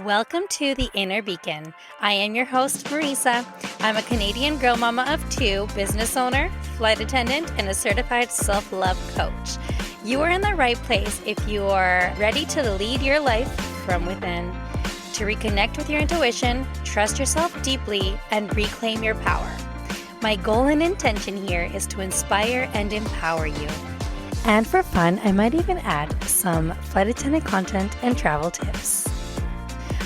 Welcome to The Inner Beacon. I am your host, Marisa. I'm a Canadian girl mama of two, business owner, flight attendant, and a certified self-love coach. You are in the right place if you are ready to lead your life from within, to reconnect with your intuition, trust yourself deeply, and reclaim your power. My goal and intention here is to inspire and empower you. And for fun, I might even add some flight attendant content and travel tips.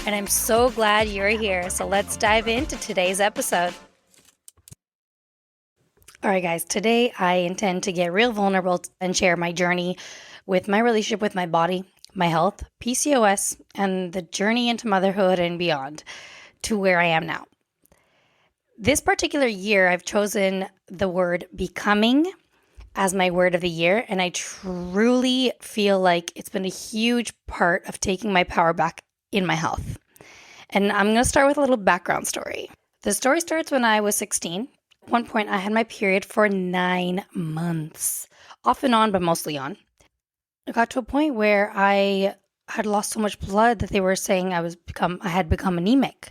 And I'm so glad you're here. So let's dive into today's episode. All right, guys, today I intend to get real vulnerable and share my journey with my relationship with my body, my health, PCOS, and the journey into motherhood and beyond to where I am now. This particular year, I've chosen the word becoming as my word of the year, and I truly feel like it's been a huge part of taking my power back in my health. And I'm going to start with a little background story. The story starts when I was 16. At one point, I had my period for 9 months, off and on, but mostly on. It got to a point where I had lost so much blood that they were saying I had become anemic.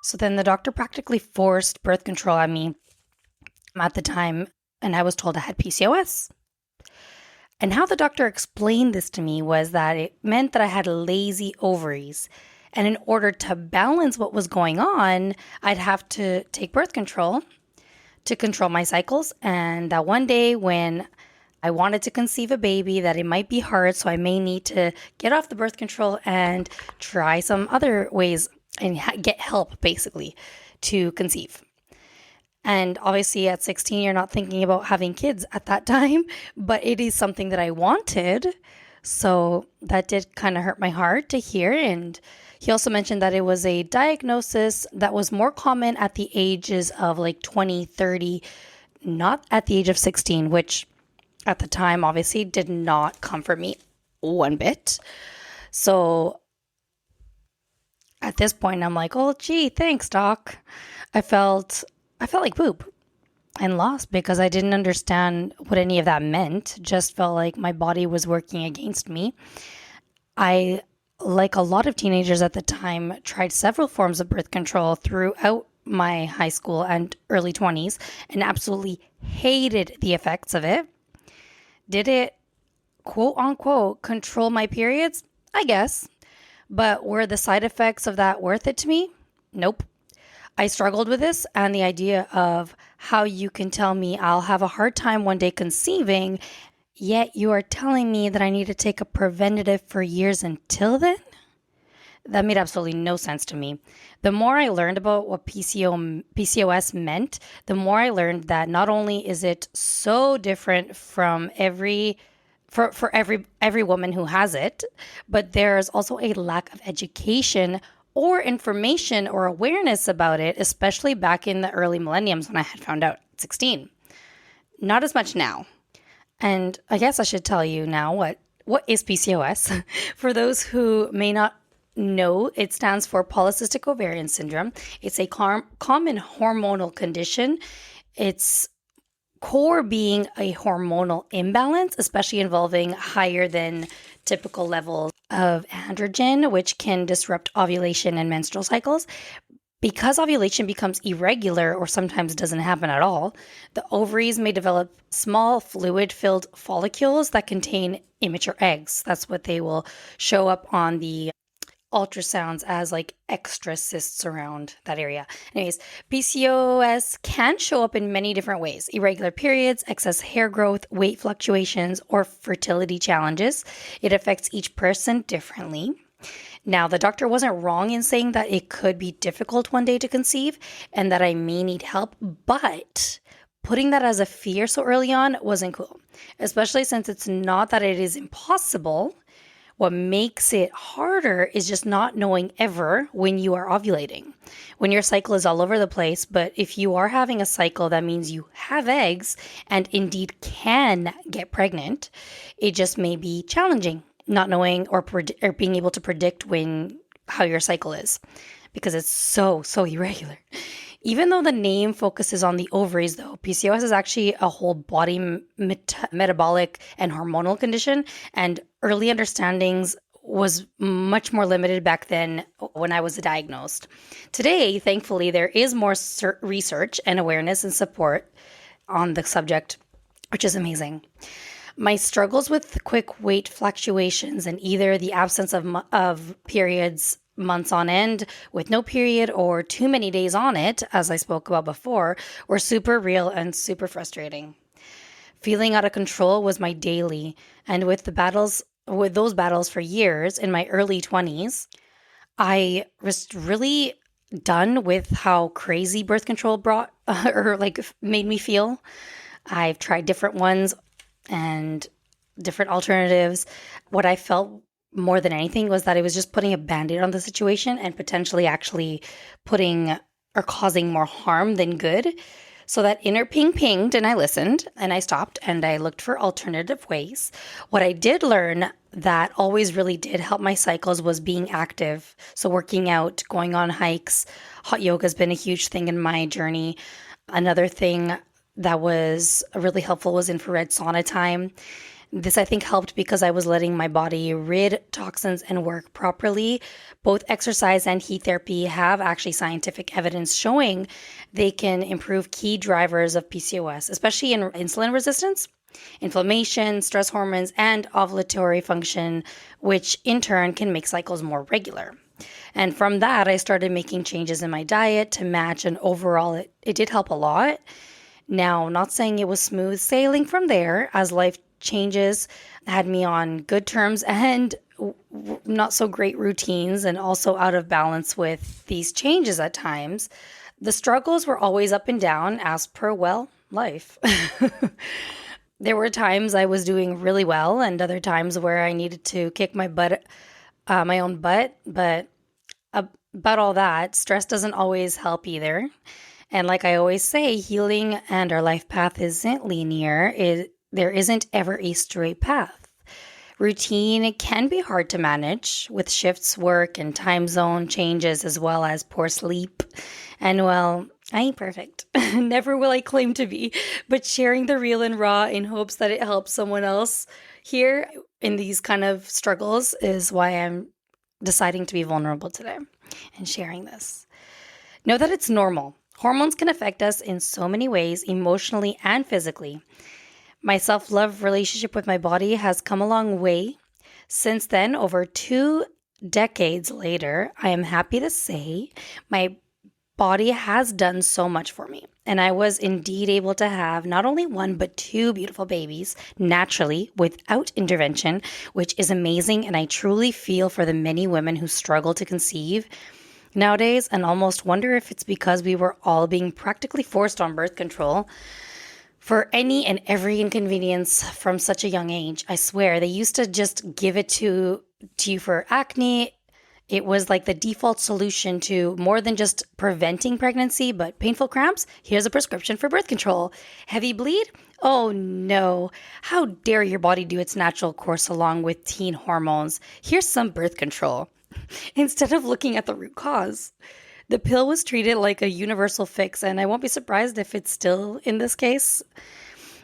So then the doctor practically forced birth control on me at the time, and I was told I had PCOS. And how the doctor explained this to me was that it meant that I had lazy ovaries. And in order to balance what was going on, I'd have to take birth control to control my cycles. And that one day when I wanted to conceive a baby, that it might be hard, so I may need to get off the birth control and try some other ways and get help, basically, to conceive. And obviously at 16, you're not thinking about having kids at that time, but it is something that I wanted. So that did kind of hurt my heart to hear. And he also mentioned that it was a diagnosis that was more common at the ages of like 20, 30, not at the age of 16, which at the time obviously did not comfort me one bit. So at this point, I'm like, oh, gee, thanks, doc. I felt like poop and lost because I didn't understand what any of that meant. Just felt like my body was working against me. I, like a lot of teenagers at the time, tried several forms of birth control throughout my high school and early 20s and absolutely hated the effects of it. Did it, quote unquote, control my periods? I guess. But were the side effects of that worth it to me? Nope. I struggled with this and the idea of how you can tell me I'll have a hard time one day conceiving, yet you are telling me that I need to take a preventative for years until then? That made absolutely no sense to me. The more I learned about what PCOS meant, the more I learned that not only is it so different from for every woman who has it, but there's also a lack of education or information or awareness about it, especially back in the early millenniums when I had found out at 16. Not as much now. And I guess I should tell you now what is PCOS. For those who may not know, it stands for polycystic ovarian syndrome. It's a common hormonal condition. Its core being a hormonal imbalance, especially involving higher than typical levels of androgen, which can disrupt ovulation and menstrual cycles. Because ovulation becomes irregular or sometimes doesn't happen at all, the ovaries may develop small fluid-filled follicles that contain immature eggs. That's what they will show up on the ultrasounds as like extra cysts around that area. Anyways, PCOS can show up in many different ways: irregular periods, excess hair growth, weight fluctuations, or fertility challenges. It affects each person differently. Now, the doctor wasn't wrong in saying that it could be difficult one day to conceive and that I may need help, but putting that as a fear so early on wasn't cool, especially since it's not that it is impossible. What makes it harder is just not knowing ever when you are ovulating, when your cycle is all over the place. But if you are having a cycle, that means you have eggs and indeed can get pregnant. It just may be challenging not knowing or being able to predict how your cycle is because it's so irregular. Even though the name focuses on the ovaries, though, PCOS is actually a whole body metabolic and hormonal condition, and early understandings was much more limited back then when I was diagnosed. Today, thankfully, there is more research and awareness and support on the subject, which is amazing. My struggles with quick weight fluctuations and either the absence of periods months on end with no period or too many days on it, as I spoke about before, were super real and super frustrating. Feeling out of control was my daily, and with those battles for years in my early 20s, I was really done with how crazy birth control brought or made me feel. I've tried different ones and different alternatives. What I felt more than anything was that it was just putting a band-aid on the situation and potentially actually putting or causing more harm than good. So that inner ping pinged and I listened and I stopped and I looked for alternative ways. What I did learn that always really did help my cycles was being active. So working out, going on hikes, hot yoga has been a huge thing in my journey. Another thing that was really helpful was infrared sauna time. This, I think, helped because I was letting my body rid toxins and work properly. Both exercise and heat therapy have actually scientific evidence showing they can improve key drivers of PCOS, especially in insulin resistance, inflammation, stress hormones, and ovulatory function, which in turn can make cycles more regular. And from that, I started making changes in my diet to match, and overall, it did help a lot. Now, not saying it was smooth sailing from there, as life changes had me on good terms and not so great routines, and also out of balance with these changes at times. The struggles were always up and down as per, life. There were times I was doing really well and other times where I needed to kick my own butt. But about all that, stress doesn't always help either. And like I always say, healing and our life path isn't linear. There isn't ever a straight path. Routine can be hard to manage with shifts, work, and time zone changes, as well as poor sleep. And I ain't perfect. Never will I claim to be, but sharing the real and raw in hopes that it helps someone else here in these kind of struggles is why I'm deciding to be vulnerable today and sharing this. Know that it's normal. Hormones can affect us in so many ways, emotionally and physically. My self-love relationship with my body has come a long way. Since then, over 2 decades later, I am happy to say my body has done so much for me. And I was indeed able to have not only 1, but 2 beautiful babies naturally without intervention, which is amazing. And I truly feel for the many women who struggle to conceive nowadays and almost wonder if it's because we were all being practically forced on birth control for any and every inconvenience from such a young age. I swear, they used to just give it to you for acne. It was like the default solution to more than just preventing pregnancy, but painful cramps. Here's a prescription for birth control. Heavy bleed? Oh no. How dare your body do its natural course along with teen hormones? Here's some birth control. Instead of looking at the root cause. The pill was treated like a universal fix, and I won't be surprised if it's still in this case.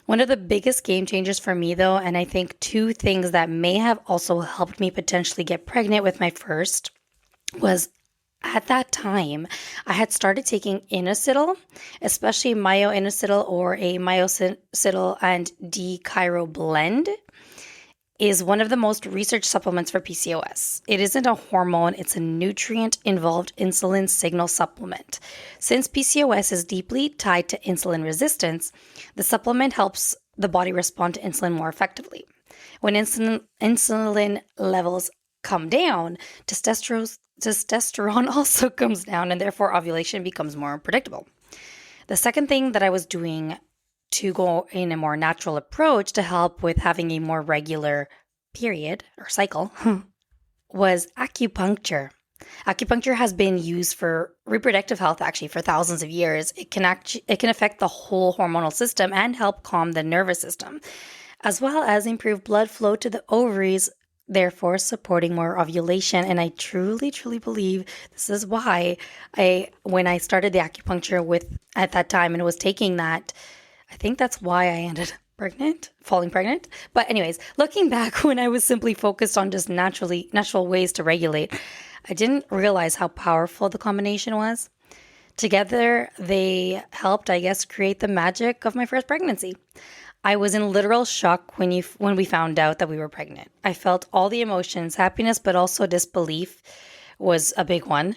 One of the biggest game changers for me, though, and I think 2 things that may have also helped me potentially get pregnant with my first, was at that time, I had started taking inositol, especially myo-inositol or a myo-inositol and D-chiro blend. Is one of the most researched supplements for PCOS. It isn't a hormone, it's a nutrient-involved insulin signal supplement. Since PCOS is deeply tied to insulin resistance, the supplement helps the body respond to insulin more effectively. When insulin levels come down, testosterone also comes down, and therefore ovulation becomes more predictable. The second thing that I was doing to go in a more natural approach to help with having a more regular period or cycle was acupuncture. Acupuncture has been used for reproductive health actually for thousands of years. It can affect the whole hormonal system and help calm the nervous system, as well as improve blood flow to the ovaries, therefore supporting more ovulation. And I truly, truly believe this is why when I started the acupuncture at that time and was taking that, I think that's why I ended falling pregnant. But anyways, looking back when I was simply focused on just natural ways to regulate, I didn't realize how powerful the combination was. Together, they helped, I guess, create the magic of my first pregnancy. I was in literal shock when we found out that we were pregnant. I felt all the emotions, happiness, but also disbelief was a big one.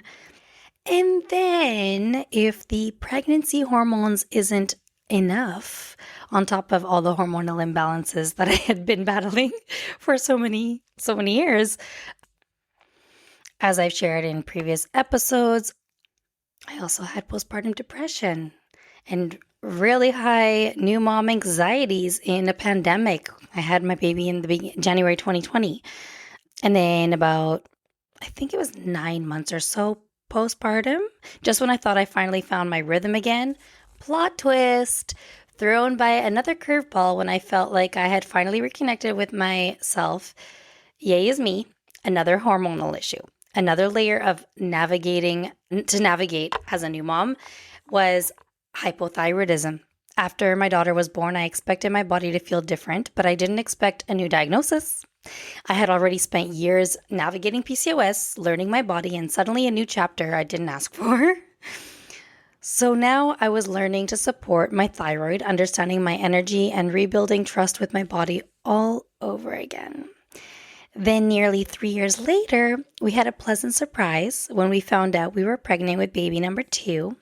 And then if the pregnancy hormones isn't enough on top of all the hormonal imbalances that I had been battling for so many years, as I've shared in previous episodes, I also had postpartum depression and really high new mom anxieties in a pandemic. I had my baby in January 2020. And then about, I think it was 9 months or so postpartum, just when I thought I finally found my rhythm again, plot twist, thrown by another curveball when I felt like I had finally reconnected with myself. Yay is me, another hormonal issue. Another layer of navigate as a new mom was hypothyroidism. After my daughter was born, I expected my body to feel different, but I didn't expect a new diagnosis. I had already spent years navigating PCOS, learning my body, and suddenly a new chapter I didn't ask for. So now I was learning to support my thyroid, understanding my energy, and rebuilding trust with my body all over again. Then, nearly 3 years later, we had a pleasant surprise when we found out we were pregnant with baby number 2.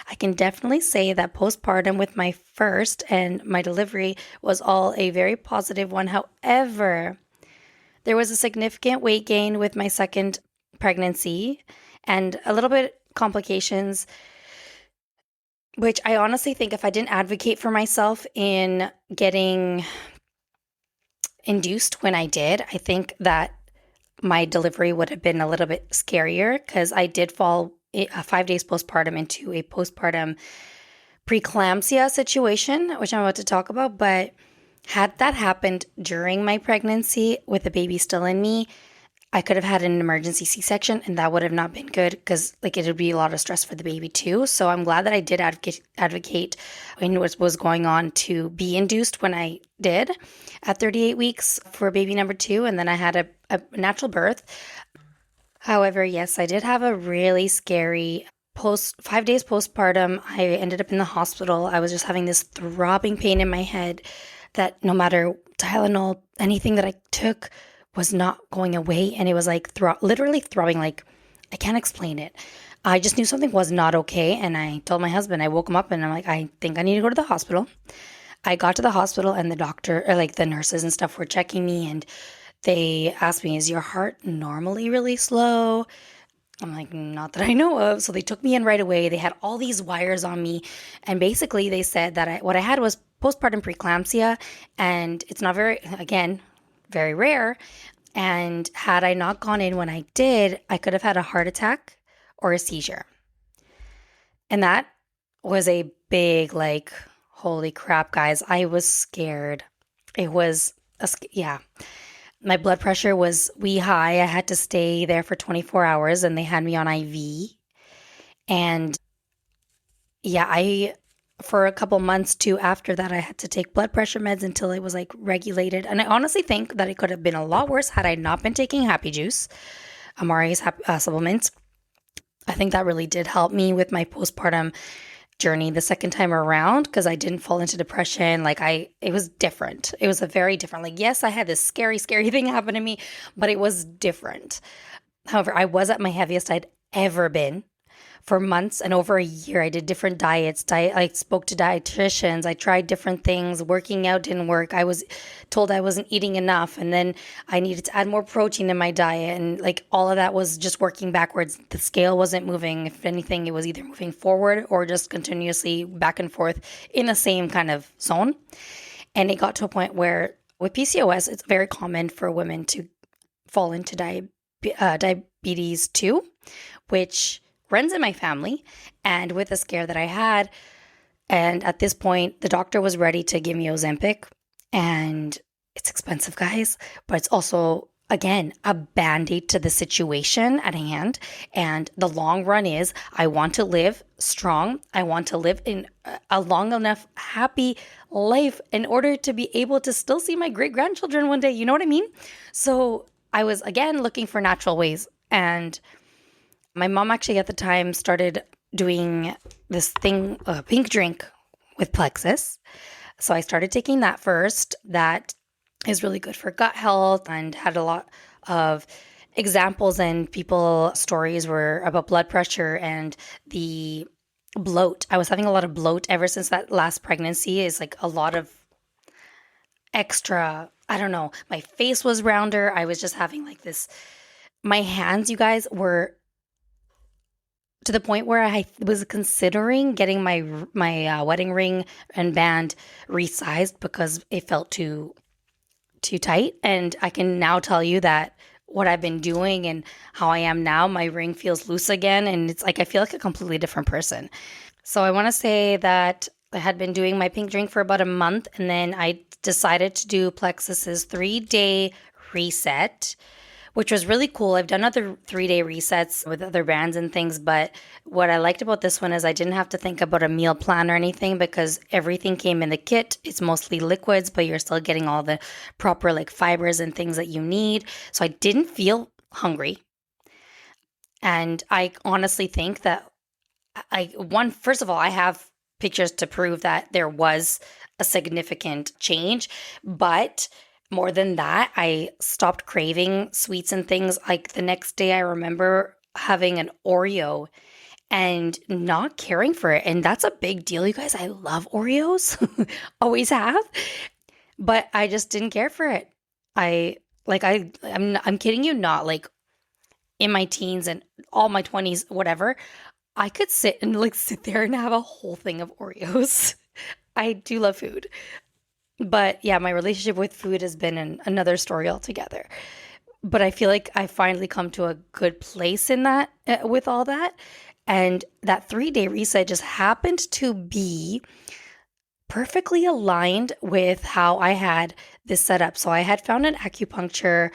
I can definitely say that postpartum with my first and my delivery was all a very positive one. However, there was a significant weight gain with my second pregnancy and a little bit complications, which I honestly think if I didn't advocate for myself in getting induced when I did, I think that my delivery would have been a little bit scarier because I did fall 5 days postpartum into a postpartum preeclampsia situation, which I'm about to talk about. But had that happened during my pregnancy with the baby still in me, I could have had an emergency C-section, and that would have not been good because it would be a lot of stress for the baby too. So I'm glad that I did advocate when what was going on to be induced when I did at 38 weeks for baby number 2, and then I had a natural birth. However, yes, I did have a really scary 5 days postpartum. I ended up in the hospital. I was just having this throbbing pain in my head that no matter Tylenol, anything that I took was not going away. And it was like literally throbbing, like I can't explain it. I just knew something was not okay. And I told my husband, I woke him up and I'm like, I think I need to go to the hospital. I got to the hospital and the doctor, or like the nurses and stuff, were checking me, and they asked me, is your heart normally really slow? I'm like, not that I know of. So they took me in right away. They had all these wires on me. And basically they said that what I had was postpartum preeclampsia. And it's not very rare. And had I not gone in when I did, I could have had a heart attack or a seizure. And that was a big, like, holy crap, guys. I was scared. It was, yeah. My blood pressure was wee high. I had to stay there for 24 hours and they had me on IV. And yeah, for a couple months too after that, I had to take blood pressure meds until it was like regulated. And I honestly think that it could have been a lot worse had I not been taking Happy Juice, Amari's supplements. I think that really did help me with my postpartum journey the second time around because I didn't fall into depression. It was different. It was a very different, yes, I had this scary thing happen to me, but it was different. However, I was at my heaviest I'd ever been. For months and over a year, I did different diets. I spoke to dietitians. I tried different things. Working out didn't work. I was told I wasn't eating enough. And then I needed to add more protein in my diet. And all of that was just working backwards. The scale wasn't moving. If anything, it was either moving forward or just continuously back and forth in the same kind of zone. And it got to a point where with PCOS, it's very common for women to fall into diabetes too, which runs in my family. And with the scare that I had, and at this point, the doctor was ready to give me Ozempic. And it's expensive, guys, but it's also again, a band-aid to the situation at hand. And the long run is I want to live strong. I want to live in a long enough, happy life in order to be able to still see my great grandchildren one day. You know what I mean? So I was again looking for natural ways. And my mom actually at the time started doing this thing, a pink drink with Plexus. So I started taking that first. That is really good for gut health and had a lot of examples and people stories were about blood pressure and the bloat. I was having a lot of bloat ever since that last pregnancy. Is like a lot of extra, I don't know, my face was rounder. I was just having like this, my hands, you guys, were to the point where I was considering getting my wedding ring and band resized because it felt too tight. And I can now tell you that what I've been doing and how I am now, my ring feels loose again. And it's like I feel like a completely different person. So I want to say that I had been doing my pink drink for about a month. And then I decided to do Plexus's 3-day reset, which was really cool. I've done other 3-day resets with other brands and things, but what I liked about this one is I didn't have to think about a meal plan or anything because everything came in the kit. It's mostly liquids, but you're still getting all the proper like fibers and things that you need. So I didn't feel hungry. And I honestly think that first of all, I have pictures to prove that there was a significant change, but more than that, I stopped craving sweets and things. Like the next day, I remember having an Oreo and not caring for it. And that's a big deal, you guys. I love Oreos, always have, but I just didn't care for it. I'm kidding you not. Like in my teens and all my 20s, whatever, I could sit there and have a whole thing of Oreos. I do love food. But yeah, my relationship with food has been another story altogether. But I feel like I finally come to a good place in that with all that. And that 3-day reset just happened to be perfectly aligned with how I had this set up. So I had found an acupuncture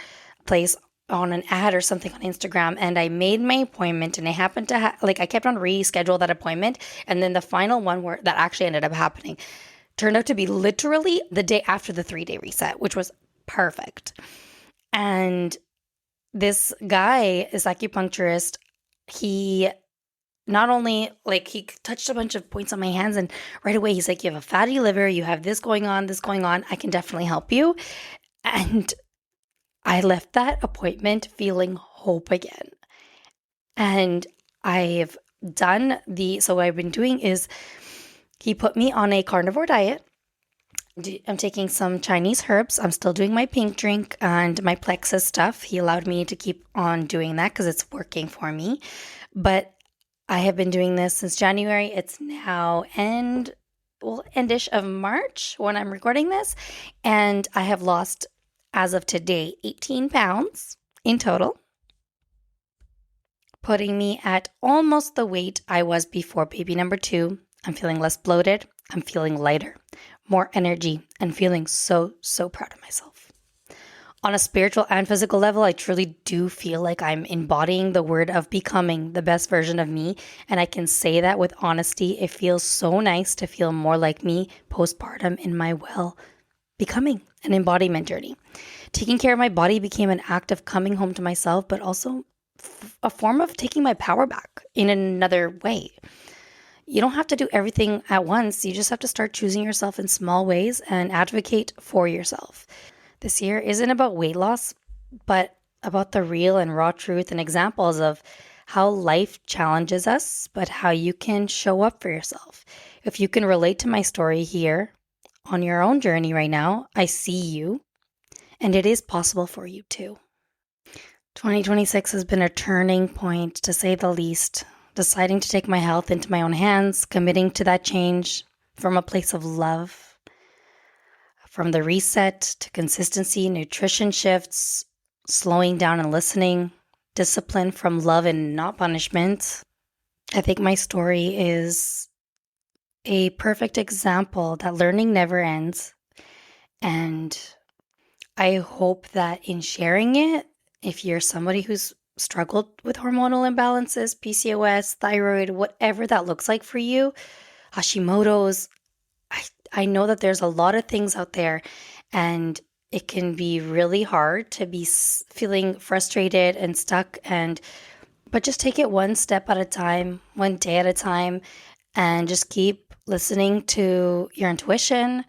place on an ad or something on Instagram and I made my appointment and I happened to I kept on reschedule that appointment and then the final one where that actually ended up happening turned out to be literally the day after the 3-day reset, which was perfect. And this guy, this acupuncturist, he not only he touched a bunch of points on my hands and right away he's like, you have a fatty liver, you have this going on, I can definitely help you. And I left that appointment feeling hope again. And I've done so what I've been doing is he put me on a carnivore diet. I'm taking some Chinese herbs. I'm still doing my pink drink and my Plexus stuff. He allowed me to keep on doing that because it's working for me. But I have been doing this since January. It's now endish of March when I'm recording this. And I have lost, as of today, 18 pounds in total, putting me at almost the weight I was before baby number 2. I'm feeling less bloated. I'm feeling lighter, more energy, and feeling so, so proud of myself. On a spiritual and physical level, I truly do feel like I'm embodying the word of becoming the best version of me. And I can say that with honesty. It feels so nice to feel more like me postpartum in my becoming an embodiment journey. Taking care of my body became an act of coming home to myself, but also a form of taking my power back in another way. You don't have to do everything at once. You just have to start choosing yourself in small ways and advocate for yourself. This year isn't about weight loss, but about the real and raw truth and examples of how life challenges us, but how you can show up for yourself. If you can relate to my story here on your own journey right now, I see you, and it is possible for you too. 2026 has been a turning point, to say the least. Deciding to take my health into my own hands, committing to that change from a place of love, from the reset to consistency, nutrition shifts, slowing down and listening, discipline from love and not punishment. I think my story is a perfect example that learning never ends. And I hope that in sharing it, if you're somebody who's struggled with hormonal imbalances, PCOS, thyroid, whatever that looks like for you, Hashimoto's, I know that there's a lot of things out there, and it can be really hard to be feeling frustrated and stuck, but just take it one step at a time, one day at a time, and just keep listening to your intuition,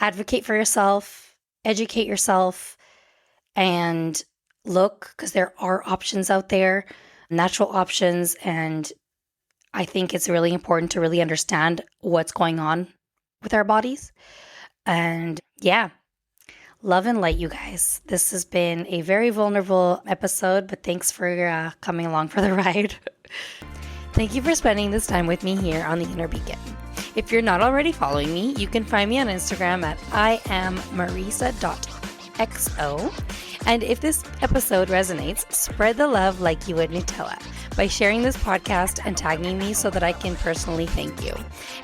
advocate for yourself, educate yourself, and look, because there are options out there, natural options. And I think it's really important to really understand what's going on with our bodies. And yeah, love and light, you guys. This has been a very vulnerable episode, but thanks for coming along for the ride. Thank you for spending this time with me here on the Inner Beacon. If you're not already following me, you can find me on Instagram at iammarisa.xo. And if this episode resonates, spread the love like you would Nutella by sharing this podcast and tagging me so that I can personally thank you.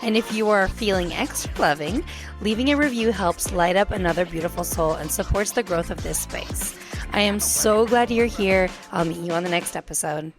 And if you are feeling extra loving, leaving a review helps light up another beautiful soul and supports the growth of this space. I am so glad you're here. I'll meet you on the next episode.